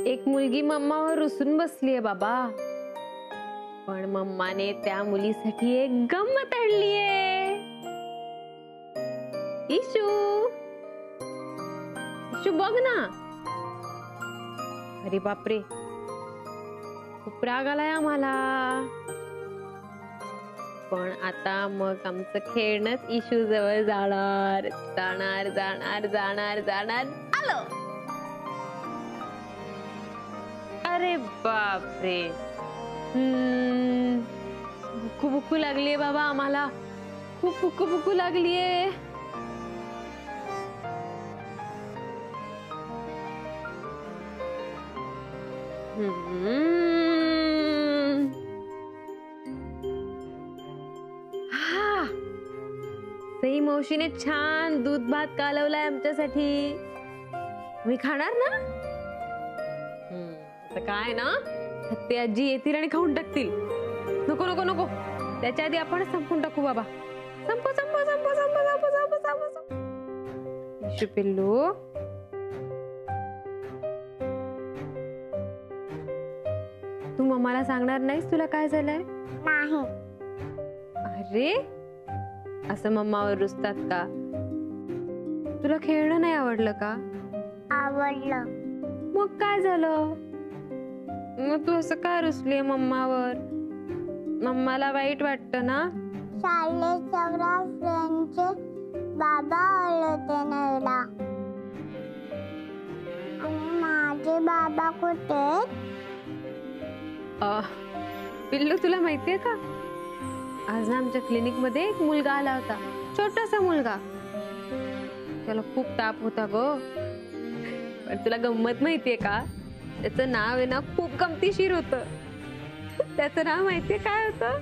एक मुलगी मम्मावर रुसून बसलीये बाबा, पण मम्माने त्या मुलीसाठी एक गंमत आणलीये. इशू इशू बघ ना. अरे बापरे, खूप राग आलाय आम्हाला. पण आता मग आमचं खेळणंच इशू जवळ जाणार जाणार जाणार जाणार जाणार आलं. अरे बापरे, भुकू भुकू लागलीये बाबा आम्हाला, खूप भुकू भुकू लागलीये. हा, सई मावशीने छान दूध भात कालवलाय आमच्यासाठी. मी खाणार ना. काय ना, ते आजी येतील आणि खाऊन टाकतील. नको नको नको, त्याच्या आधी आपण संपून टाकू बाबा. संपो संपो संपो संपो संपो संपो संपो संपो. इशू पिल्लू, तू मम्माला सांगणार नाहीस तुला काय झालंय? नाही. अरे, असं मम्मावर रुसतात का? तुला खेळणं नाही आवडलं का? आवडलं. मग काय झालं? मग तू असं काय रुसलीये मम्मावर? मम्माला वाईट वाटतं ना? शाळेत सगळ्या फ्रेंडचे बाबा आले होते न्यायला. आणि माझे बाबा कुठे? पिल्लू, तुला माहितीये का, आज ना आमच्या क्लिनिक मध्ये एक मुलगा आला होता, छोटासा मुलगा. त्याला खूप ताप होता ग. पण तुला गंमत माहितीये का, त्याचं नाव आहे ना खूप गमतीशीर होतं. त्याचं नाव माहितीये काय होतं?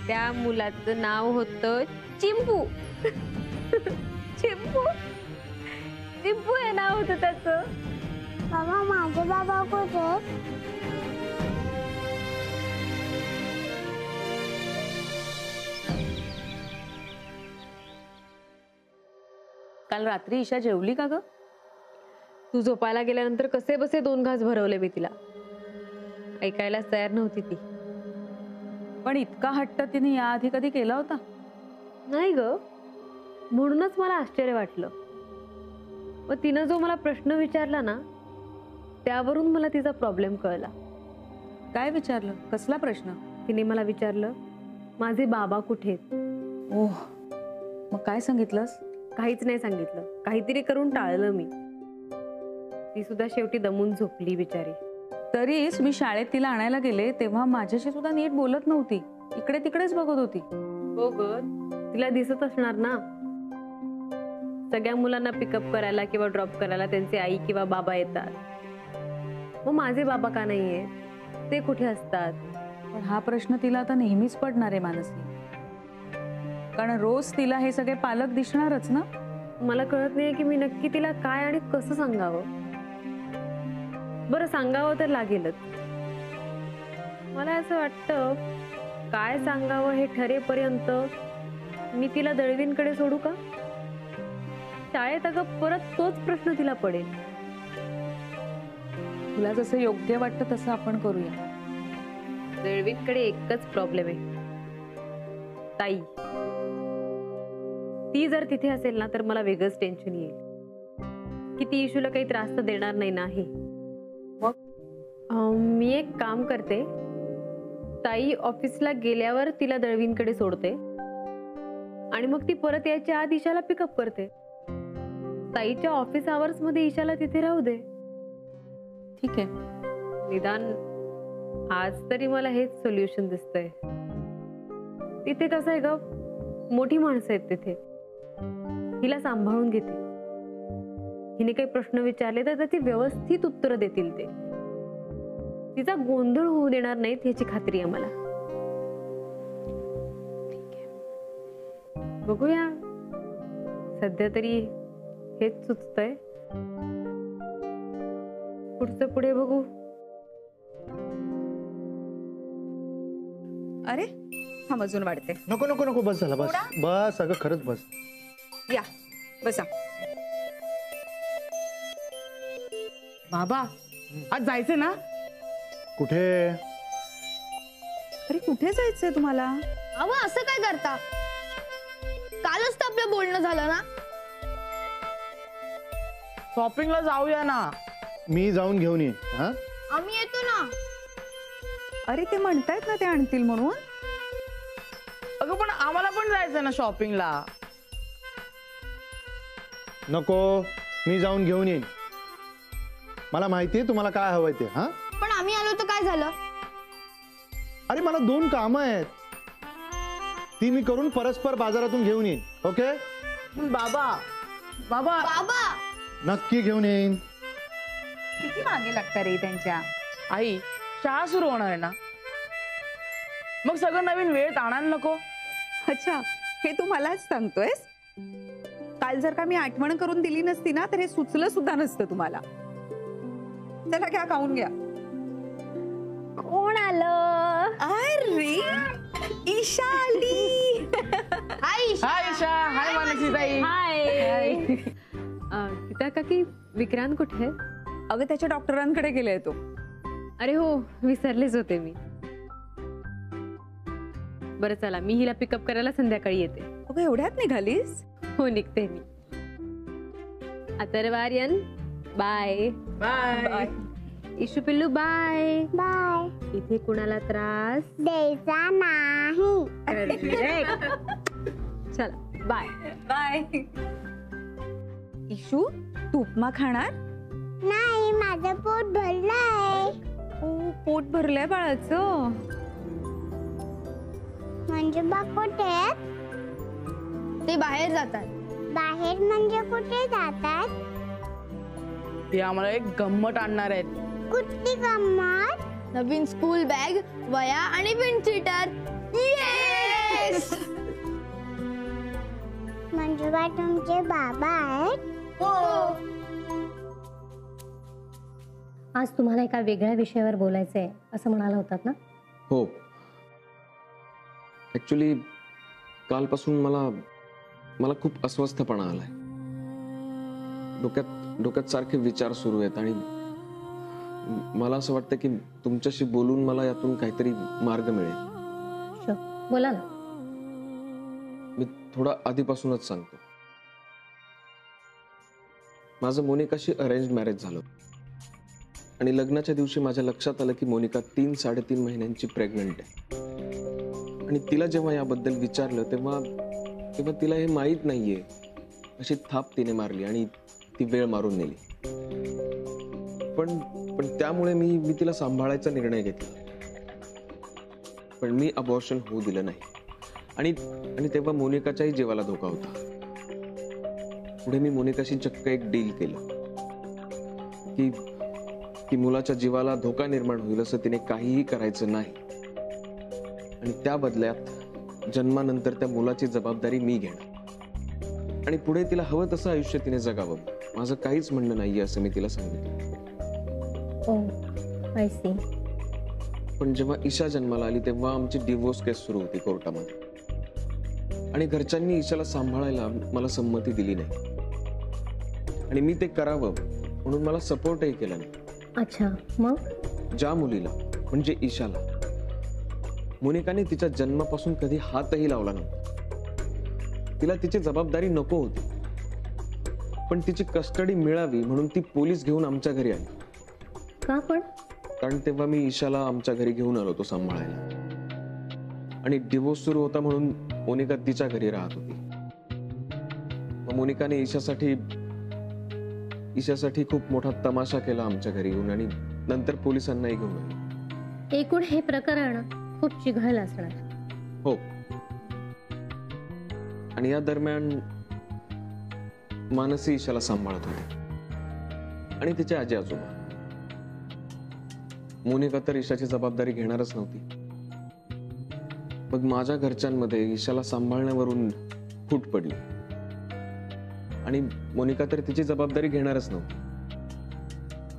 त्या मुलाचं नाव होतं चिंपू. चिंपू चिंपू हे नाव होतं त्याचं. बाबा, माझे बाबा कुठे? काल रात्री ईशा जेवली का ग? तू झोपायला गेल्यानंतर कसे बसे 2 घास भरवले मी तिला. ऐकायलाच तयार नव्हती ती. पण इतका हट्ट तिने याआधी कधी केला होता? नाही ग, म्हणूनच मला आश्चर्य वाटलं. व तिनं जो मला प्रश्न विचारला ना, त्यावरून मला तिचा प्रॉब्लेम कळला. काय विचारलं? कसला प्रश्न? तिने मला विचारलं, माझे बाबा कुठे आहेत? ओह, मग काय सांगितलंस? काहीच नाही सांगितलं. काहीतरी करून टाळलं मी. ती सुद्धा शेवटी दमून झोपली बिचारी. तरीच मी शाळेत तिला आणायला गेले तेव्हा माझ्याशी सुद्धा नीट बोलत नव्हती. इकडे तिकडेच बघत होती. हो ग, तिला दिसत असणार ना. सगळ्या मुलांना पिकअप करायला किंवा ड्रॉप करायला त्यांचे आई किंवा बाबा येतात. मग माझे बाबा का नाहीये? ते कुठे असतात? पण हा प्रश्न तिला आता नेहमीच पडणार आहे मानसी, कारण रोज तिला हे सगळे पालक दिसणारच ना. मला कळत नाहीये की मी नक्की तिला काय आणि कसं सांगावं. बरं, सांगावं तर लागेलच. मला असं वाटतं, काय सांगावं हे ठरेपर्यंत मी तिला दळवींकडे सोडू का? शाळेत अगं परत तोच प्रश्न तिला पडेल. तुला जसं योग्य वाटतं तसं आपण करूया. दळवींकडे एकच प्रॉब्लेम आहे, ताई. ती जर तिथे असेल ना तर मला वेगळंच टेन्शन येईल की ती इशूला काही त्रास तर देणार नाही ना. हे मी एक काम करते, ताई ऑफिसला गेल्यावर तिला दळवींकडे सोडते आणि मग ती परत यायच्या आत ईशाला पिकअप करते. ताईच्या ऑफिस आवर्स मध्ये ईशाला तिथे राहू दे. ठीक आहे. निदान आज तरी मला हेच सोल्युशन दिसतंय. तिथे कसं आहे ग, मोठी माणसं आहेत तिथे. हिला सांभाळून घेते. हिने काही प्रश्न विचारले तर त्याची व्यवस्थित उत्तर देतील ते. तिचा गोंधळ होऊ देणार नाहीत याची खात्री आहे मला. ठीक आहे, बघूया. सध्या तरी हेच सुचतंय. पुढचं पुढे बघू. अरे, हा अजून वाढते. नको नको नको, बस झालं. बस बस, अगं खरंच बस. या बसा. बाबा, आज जायचंय ना? कुठे? अरे कुठे जायचंय तुम्हाला? अहो असं काय करता? कालच तर आपलं बोलणं झालं ना. शॉपिंगला जाऊया ना. मी जाऊन घेऊन येईन. हा, आम्ही येतो ना. अरे ते म्हणतायत ना ते आणतील म्हणून. अगं पण आम्हाला पण जायचंय ना शॉपिंगला. नको, मी जाऊन घेऊन येईन. मला माहितीये तुम्हाला काय हवंय ते. हा, पण आम्ही आलो तर काय झालं? अरे मला 2 कामं आहेत, ती मी करून परस्पर बाजारातून घेऊन येईन. ओके? बाबा बाबा बाबा नक्की घेऊन येईन. किती मागे लागतात रे त्यांच्या. आई, शाळा सुरू होणार आहे ना, मग सगळं नवीन वेळेत आणायला नको. अच्छा, हे तू मलाच सांगतोयस? काल जर का मी आठवण करून दिली नसती ना तर हे सुचलं सुद्धा नसतं तुम्हाला. चला घ्या, खाऊन घ्या. कोण आलं? अरे ईशा आली. हाय हाय ईशा. हाय मानसी ताई. हाय. गीता काकी, विक्रांत कुठे आहे? अगं त्याच्या डॉक्टरांकडे गेलाय तो. अरे हो, विसरलेच होते मी. बरं चला, मी हिला पिकअप करायला संध्याकाळी येते. अगं एवढ्यात निघालीस? हो, निघते मी. अतर्वार्यन बाय. बाय. इशू पिल्लू बाय. बाय. इथे कुणाला त्रास द्यायचा नाही. चला बाय. बाय. इशू, तू उपमा खाणार? नाही, माझं पोट भरलंय. ओ, पोट भरलंय बाळाचं. म्हणजे बा कुठे? ते बाहेर जातात. बाहेर म्हणजे कुठे जातात? ते आम्हाला एक गंमत आणणार आहेत. कुठली गंमत? नवीन स्कूल बॅग, वया आणि विंड चीटर. येस. म्हणजे बा तुमचे बाबा आहेत? हो. आज तुम्हाला एका वेगळ्या विषयावर बोलायचं आहे असं म्हणाला होतात ना? हो, ऍक्च्युली कालपासून मला खूप अस्वस्थपणा आलाय. डोक्यात सारखे विचार सुरू आहेत आणि मला असं वाटतं की तुमच्याशी बोलून मला यातून काहीतरी मार्ग मिळेल. बोला ना. मी थोडा आधीपासूनच सांगतो. माझं मोनिकाशी अरेंज मॅरेज झालं आणि लग्नाच्या दिवशी माझ्या लक्षात आलं की मोनिका 3-3.5 महिन्यांची प्रेग्नंट आहे. आणि तिला जेव्हा याबद्दल विचारलं तेव्हा तिला हे माहीत नाहीये अशी थाप तिने मारली आणि ती वेळ मारून नेली. पण त्यामुळे मी तिला सांभाळायचा निर्णय घेतला. पण मी अबॉर्शन होऊ दिलं नाही. आणि तेव्हा मोनिकाच्याही जीवाला धोका होता. पुढे मी मोनिकाशी चक्क एक डील केलं की मुलाच्या जीवाला धोका निर्माण होईल असं तिने काहीही करायचं नाही आणि त्या बदल्यात जन्मानंतर त्या मुलाची जबाबदारी मी घेणार आणि पुढे तिला हवं तसं आयुष्य तिने जगावं. माझं काहीच म्हणणं नाहीये असं मी तिला सांगितलं. ओह, आय सी. पण जेव्हा ईशा जन्माला आली तेव्हा आमची डिवोर्स केस सुरू होती कोर्टामध्ये आणि घरच्यांनी ईशाला सांभाळायला मला संमती दिली नाही आणि मी ते करावं म्हणून मला सपोर्टही केला नाही. अच्छा, मग? ज्या मुलीला म्हणजे ईशाला मोनिकाने तिच्या जन्मापासून कधी हातही लावला नव्हता. तिला तिची जबाबदारी नको होती पण तिची कस्टडी मिळावी म्हणून ती पोलीस घेऊन आमच्या घरी आली. का पण? कारण तेव्हा मी ईशाला आमच्या घरी घेऊन आलो होतो सांभाळायला आणि डिवोर्स सुरू होता म्हणून मोनिका तिच्या घरी राहत होती. मग मोनिकाने ईशासाठी खूप मोठा तमाशा केला आमच्या घरी येऊन आणि नंतर पोलिसांनाही घेऊन आले. एकूण हे प्रकरण खूप चिघळलं असणार. हो, आणि या दरम्यान मानसी ईशाला सांभाळत होते आणि तिचे आजी आजोबा. मोनिका तर ईशाची जबाबदारी घेणारच नव्हती. मग माझ्या घरच्यांमध्ये ईशाला सांभाळण्यावरून फूट पडली आणि मोनिका तर तिची जबाबदारी घेणारच नव्हती.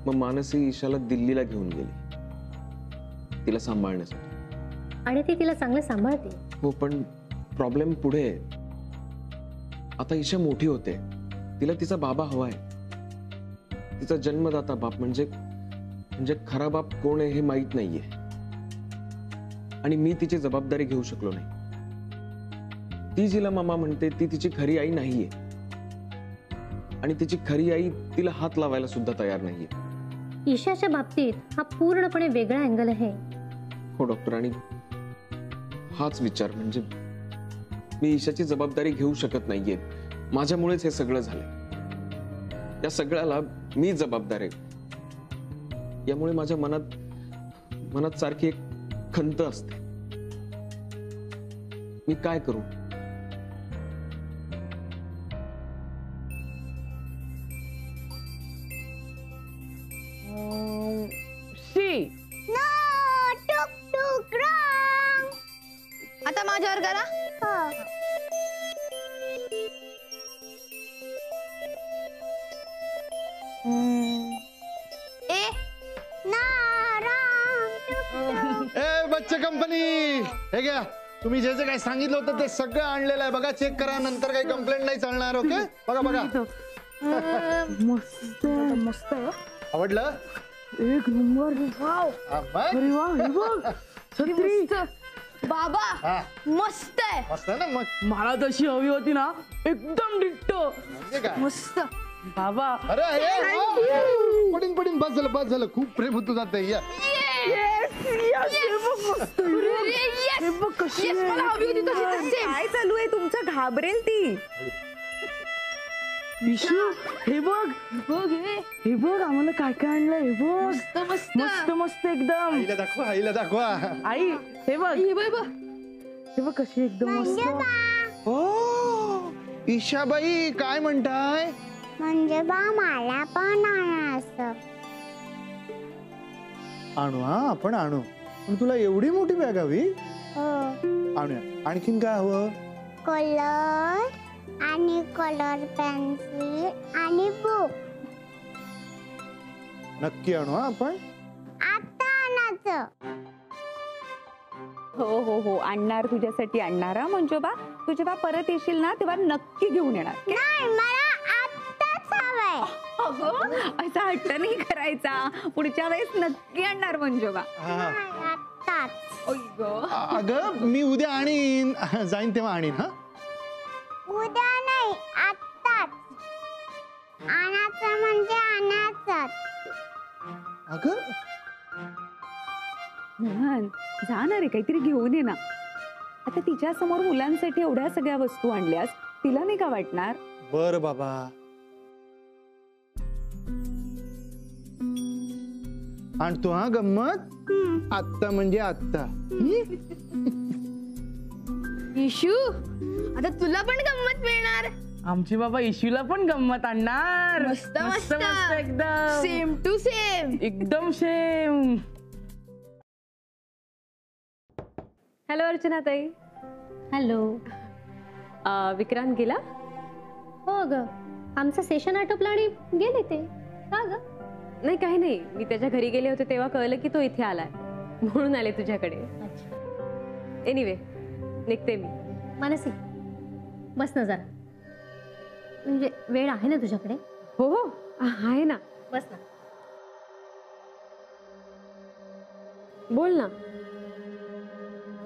मग मानसी ईशाला दिल्लीला घेऊन गेली तिला सांभाळण्यासाठी. आणि ती तिला चांगलं सांभाळते. हो, पण प्रॉब्लेम पुढे आहे. आता ईशा मोठी होते, तिला तिचा बाबा हवाय. तिचा जन्मदाता बाप म्हणजे म्हणजे खरा बाप कोण आहे हे माहित नाहीये आणि मी तिची जबाबदारी घेऊ शकलो नाही. ती जिला मामा म्हणते ती तिची खरी आई नाहीये आणि तिची खरी आई तिला हात लावायला सुद्धा तयार नाहीये. ईशाच्या बाबतीत हा पूर्णपणे वेगळा अँगल आहे. हो डॉक्टर, आणि हाच विचार म्हणजे मी ईशाची जबाबदारी घेऊ शकत नाहीये. माझ्यामुळेच हे सगळं झालंय. या सगळ्याला मी जबाबदार आहे. यामुळे माझ्या मनात सारखी एक खंत असते. मी काय करू? सी. नो, टुक टुक रॉंग. आता माझ्यावर करा. हो. ए नो, रॉंग. टुक टुक. ए बच्चे कंपनी, हे घ्या. तुम्ही जे जे काही सांगितलं होतं ते सगळं आणलेलं आहे. बघा, चेक करा. नंतर काही कंप्लेंट नाही चालणार. ओके, बघा बघा. मस्त मस्त. आवडलं? एक नंबर. वाव. हा, मग? अरे वा, हे बघ. छत्री. बाबा हा, मस्त आहे. मस्त आहे ना मग. मला तशी हवी होती ना, एकदम डिट्टो. म्हणजे काय? मस्त. बाबा. अरे पडीन पडीन, बस झालं. खूप प्रेम होतो जात. या हे बघ कशी आहे. मला हवी होती तशी तशी. काय चालू आहे तुमचं? घाबरेल ती. इशू, हे बघ. बघ हे. हे बघ आम्हाला काय काय आणलं. हे बघ. मस्त मस्त. मस्त मस्त एकदम. आईला दाखवा, आईला दाखवा. आई हे बघ. हे बघ बघ. हे बघ कशी एकदम मस्त. ओ ईशाबाई, काय म्हणताय? म्हणजे बा मला पण आणायचं. आणू, हा आपण आणू. पण तुला एवढी मोठी बॅग हवी? हो. आणूया. आणखीन काय हवं? कलर आणि कलर पेन्सिल आणि बुक. नक्की आणू, हा आपण. आता आणायचं. हो हो हो, आणणार. तुझ्यासाठी आणणार हा मंजुबा. तू जेव्हा परत येशील ना तेव्हा नक्की घेऊन येणार. नाही, मला आत्ताच हवंय. अगं, असा हट्ट नाही करायचा. पुढच्या वेळेस नक्की आणणार मंजुबा. हा. नाही, आत्ताच. अगं मी उद्या आणीन. जाईन तेव्हा आणीन. हा, उद्या नाही, आत्ताच. आणायचं म्हणजे आणायचंच. अगं मोहन, जा ना रे, काहीतरी घेऊन ये ना. आता तिच्या समोर मुलांसाठी एवढ्या सगळ्या वस्तू आणल्यास तिला नाही का वाटणार? बर बाबा. आणतो हा. गंमत आत्ता म्हणजे आत्ता. इशू, आता तुला पण गंमत मिळणार. आमची बाबा इशूला पण गंमत आणणार. मस्त मस्त. मस्त एकदम. Same to same. एकदम सेम. हॅलो अर्चना ताई. हॅलो. विक्रांत गेला? हो ग, आमचं सेशन आटोपलं आणि गेले ते. का ग? नाही, काही नाही. मी त्याच्या घरी गेले होते तेव्हा कळलं की तो इथे आलाय, म्हणून आले तुझ्याकडे. एनिवे, निघते मी. मानसी, बस ना जरा. म्हणजे वेळ आहे ना तुझ्याकडे? हो हो, आहे ना. बस ना. बोल ना.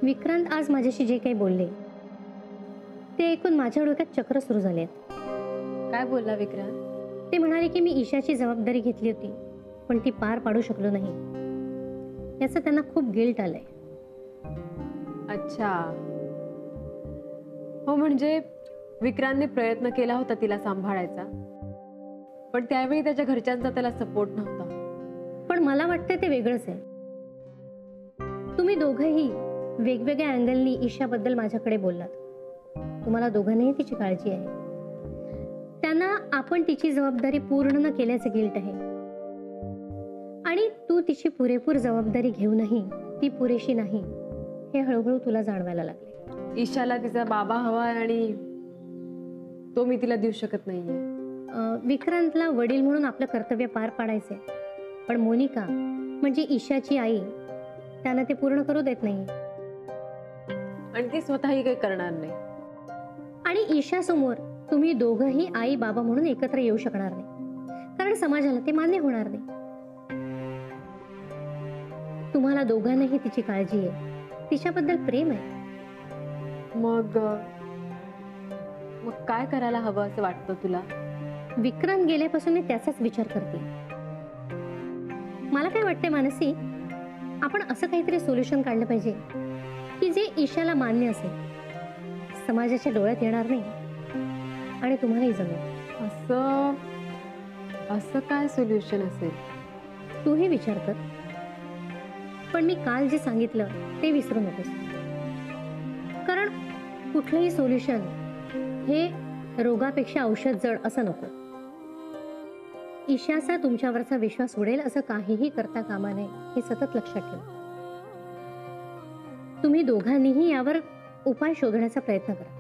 विक्रांत आज माझ्याशी जे काही बोलले ते ऐकून माझ्या डोक्यात चक्र सुरू झाले. काय बोलला विक्रांत? ते म्हणाले की मी ईशाची जबाबदारी घेतली होती पण ती पार पाडू शकलो नाही. याचं त्यांना खूप गिल्ट आलंय. अच्छा. हो, म्हणजे विक्रांतने प्रयत्न केला होता तिला सांभाळायचा, पण त्यावेळी त्याच्या घरच्यांचा त्याला सपोर्ट नव्हता. पण मला वाटतं ते वेगळंच आहे. तुम्ही दोघंही वेगवेगळ्या अँगलनी ईशाबद्दल माझ्याकडे बोललात. तुम्हाला दोघांनाही तिची काळजी आहे. त्यांना आपण तिची जबाबदारी पूर्ण न केल्याचं गिल्ट आहे आणि तू तिची पुरेपूर जबाबदारी घेऊनही ती पुरेशी नाही हे हळूहळू तुला जाणवायला लागले. ईशाला तिचा बाबा हवाय आणि तो मी तिला देऊ शकत नाहीये. विक्रांतला वडील म्हणून आपलं कर्तव्य पार पाडायचंय, पण मोनिका म्हणजे ईशाची आई त्यांना ते पूर्ण करू देत नाही आणि ती स्वतःही काही करणार नाही. आणि ईशा समोर तुम्ही दोघंही आई बाबा म्हणून एकत्र येऊ शकणार नाही, कारण समाजाला ते मान्य होणार नाही. तुम्हाला दोघांनाही तिची काळजी आहे, तिच्याबद्दल प्रेम आहे. मग काय करायला हवं असं वाटतं तुला? विक्रांत गेल्यापासून मी त्याचाच विचार करते. मला काय वाटतंय मानसी, आपण असं काहीतरी सोल्युशन काढलं पाहिजे की जे ईशाला मान्य असेल, समाजाच्या डोळ्यात येणार नाही आणि तुम्हालाही जमेल. असं काय सोल्युशन असेल? तूही विचार कर, पण मी काल जे सांगितलं ते विसरू नकोस. कारण कुठलंही सोल्युशन हे रोगापेक्षा औषध जड असं नको. ईशाचा तुमच्यावरचा विश्वास उडेल असं काहीही करता कामा नये, हे सतत लक्षात ठेवा. तुम्ही दोघांनीही यावर उपाय शोधण्याचा प्रयत्न करा.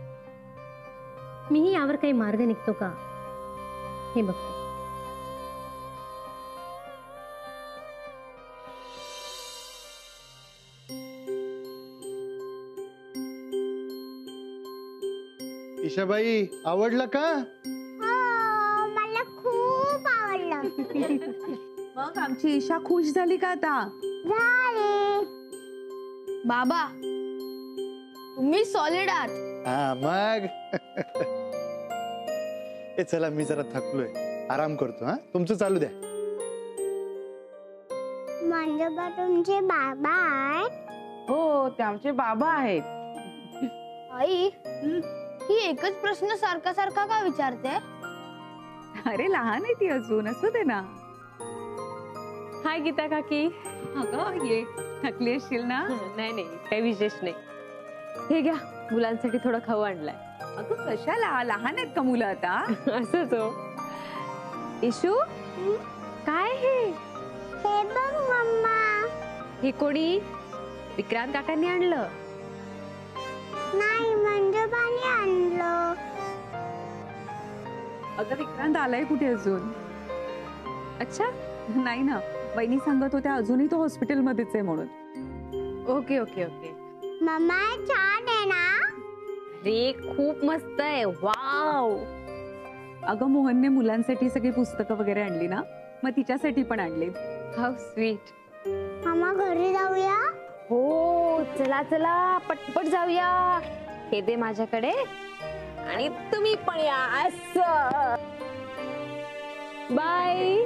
मीही यावर काही मार्ग निघतो का हे बघते. ईशाबाई, आवडलं का? हो, मला खूप आवडलं. मग आमची ईशा खुश झाली का आता? झाले. बाबा तुम्ही सॉलिड आहात. हा मग. ए चला, मी जरा थकलोय, आराम करतो. हा, तुमचं चालू द्या. म्हणजे बा तुमचे बाबा आहेत? हो, ते आमचे बाबा आहेत. आई ही एकच प्रश्न सारखा सारखा का विचारते? अरे लहान आहे ती अजून, असू दे ना. हाय गीता काकी. अगं ये, थकली असशील ना? नाही, काही विशेष नाही. हे घ्या, मुलांसाठी थोडं खाऊ आणलाय. अगं कशाला, लहान आहेत का मुलं आता? असंच हो. इशू, काय हे? हे बघ मम्मा. हे कोणी? विक्रांत काकांनी आणलं? नाही, मंजुबाने आणलं. अगं विक्रांत आलाय कुठे अजून? अच्छा, नाही ना, वहिनी सांगत होत्या अजूनही तो हॉस्पिटलमध्येच आहे म्हणून. Okay okay okay. मम्मा छान आहे ना? रे खूप मस्त आहे. वाव. अगं मोहनने मुलांसाठी सगळी पुस्तकं वगैरे आणली ना, मग तिच्यासाठी पण आणली. How sweet. मम्मा घरी जाऊया? हो, चला चला पटपट जाऊया. हे दे माझ्याकडे आणि तुम्ही पण या. असं. बाय.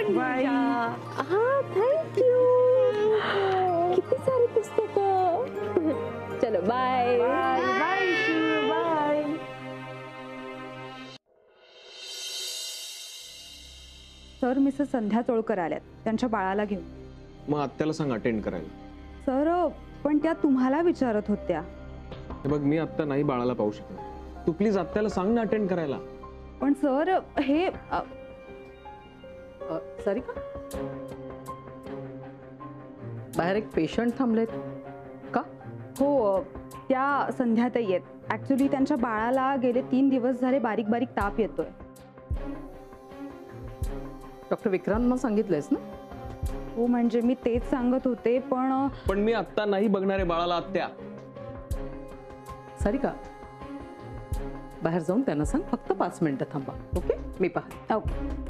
बाय. हा, थँक्यू. किती सारी पुस्तकं. चलो bye. Bye bye. Sir Mrs Sandhya Cholkar आल्यात त्यांच्या बाळाला घेऊन. मग आत्याला सांग अटेंड करायला. सर पण त्या तुम्हाला विचारत होत्या. हे बघ, मी आत्ता नाही बाळाला पाहू शकत. तू प्लीज आत्याला सांग ना अटेंड करायला. पण सर हे सारिका, बाहेर एक पेशंट थांबलेत का? हो, त्या संध्याताई आहेत. ऍक्च्युली त्यांच्या बाळाला गेले 3 दिवस झाले बारीक बारीक ताप येतोय. डॉक्टर विक्रांतनं सांगितलंयस ना? हो, म्हणजे मी तेच सांगत होते, पण मी आत्ता नाही बघणार आहे बाळाला आत्या. सारिका, बाहेर जाऊन त्यांना सांग फक्त 5 मिनिटं थांबा. ओके, मी पाहते. ओके.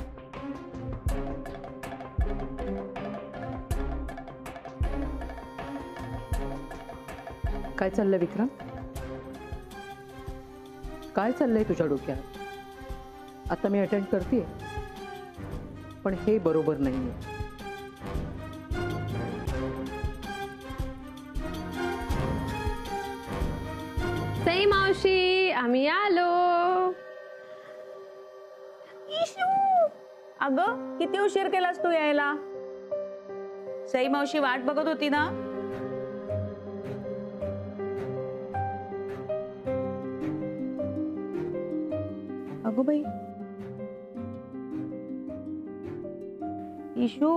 काय चाललंय विक्रांत? काय चाललंय तुझ्या डोक्यात? आता मी अटेंड करतेय, पण हे बरोबर नाहीये. सई मावशी, आम्ही आलो. अगं किती उशीर केलास तू यायला? सई मावशी वाट बघत होती ना. अगो बाई, इशू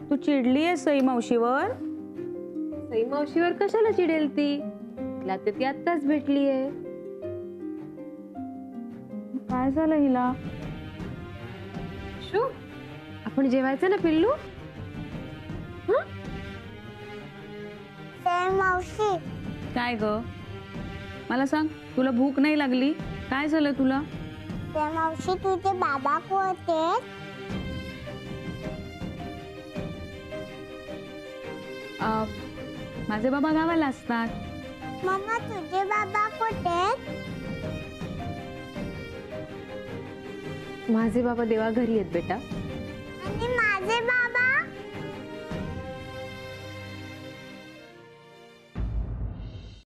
तू चिडली आहे सई मावशीवर? सई मावशीवर कशाला चिडेल ती? तिला तर ती आत्ताच भेटलीये. काय झालं हिला? शू, आपण जेवायचं ना पिल्लू? मावशी, काय ग? मला सांग, तुला भूक नाही लागली? काय झालं तुला? मावशी तुझे बाबा कोणते? माझे बाबा गावाला असतात. मम्मा तुझे बाबा कुठे आहेत? माझे बाबा देवा घरी आहेत बेटा.